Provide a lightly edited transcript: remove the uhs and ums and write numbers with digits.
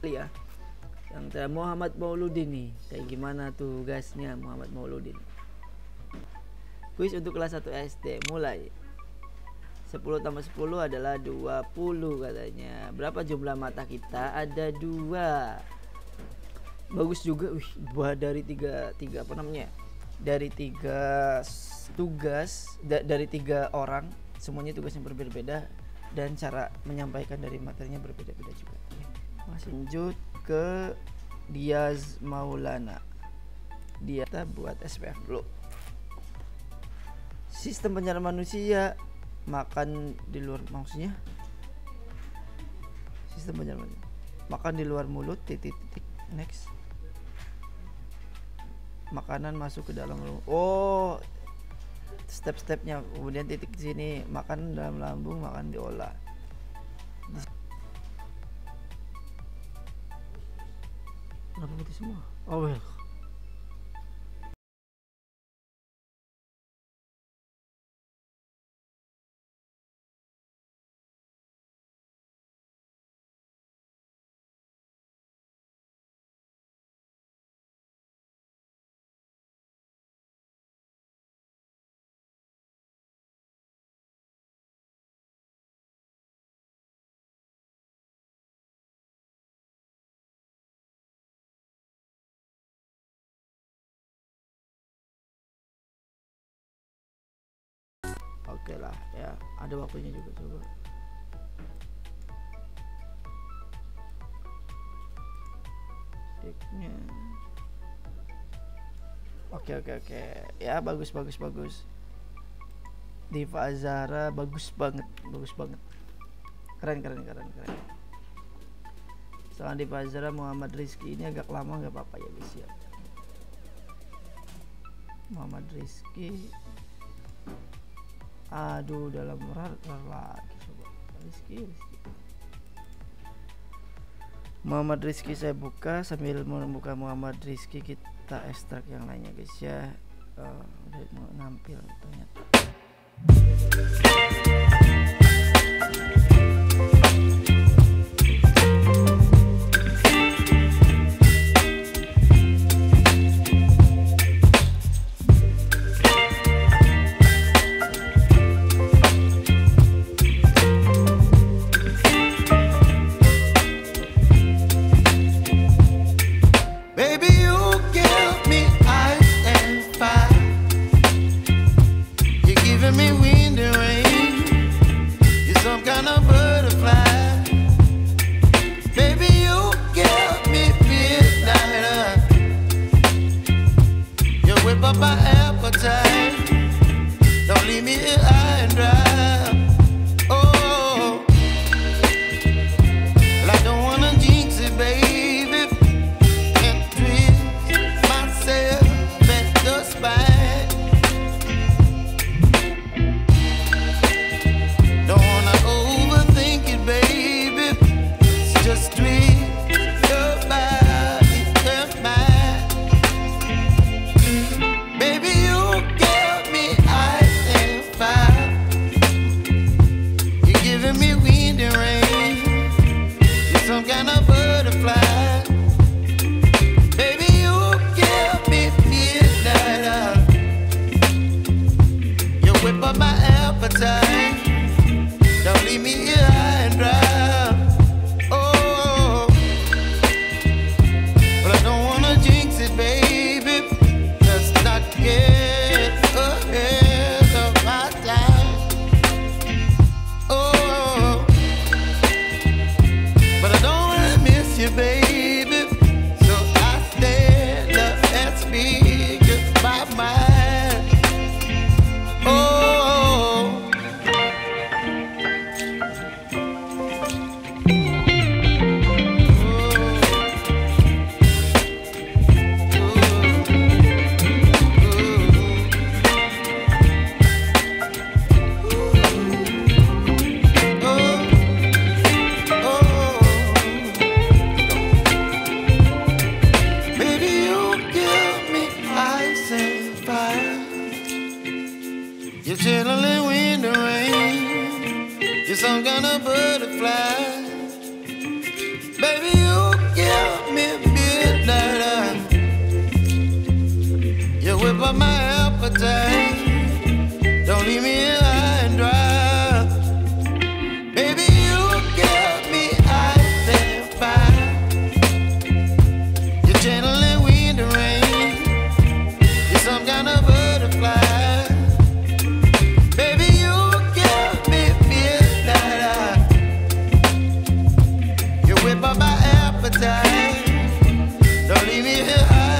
ya. Yang Muhammad Mauludin nih, kayak gimana tugasnya Muhammad Mauludin. Kuis untuk kelas 1 SD mulai. 10 tambah 10 adalah 20 katanya. Berapa jumlah mata kita? Ada 2. Bagus juga. Dari tiga apa namanya? Dari 3 tugas dari 3 orang, semuanya tugasnya berbeda-beda dan cara menyampaikan dari materinya berbeda-beda juga. Lanjut ke Diaz Maulana. Dia kita buat SPF dulu. Sistem pencernaan manusia, makan di luar, maksudnya sistem pencernaan makan di luar mulut, titik-titik. Next, makanan masuk ke dalam mulut. Oh, step-stepnya. Kemudian titik di sini, makan dalam lambung, makan diolah. Kenapa putih semua? Oh well. Oke lah ya, ada waktunya juga, coba. Detiknya. Oke ya, bagus. Diva Azara bagus banget, keren. Soalnya Diva Azara, Muhammad Rizky ini agak lama, nggak apa-apa ya guys ya. Muhammad Rizky, aduh, dalam rar lagi, coba Rizky. Muhammad Rizky saya buka, sambil membuka Muhammad Rizky kita ekstrak yang lainnya guys ya. Udah mau nampil ternyata. appetite. Don't leave me here high and dry. Baby, you get me out there fine. You're channeling wind and rain. You're some kind of butterfly. Baby, you give me midnight. You whip up my appetite. Don't leave me here high.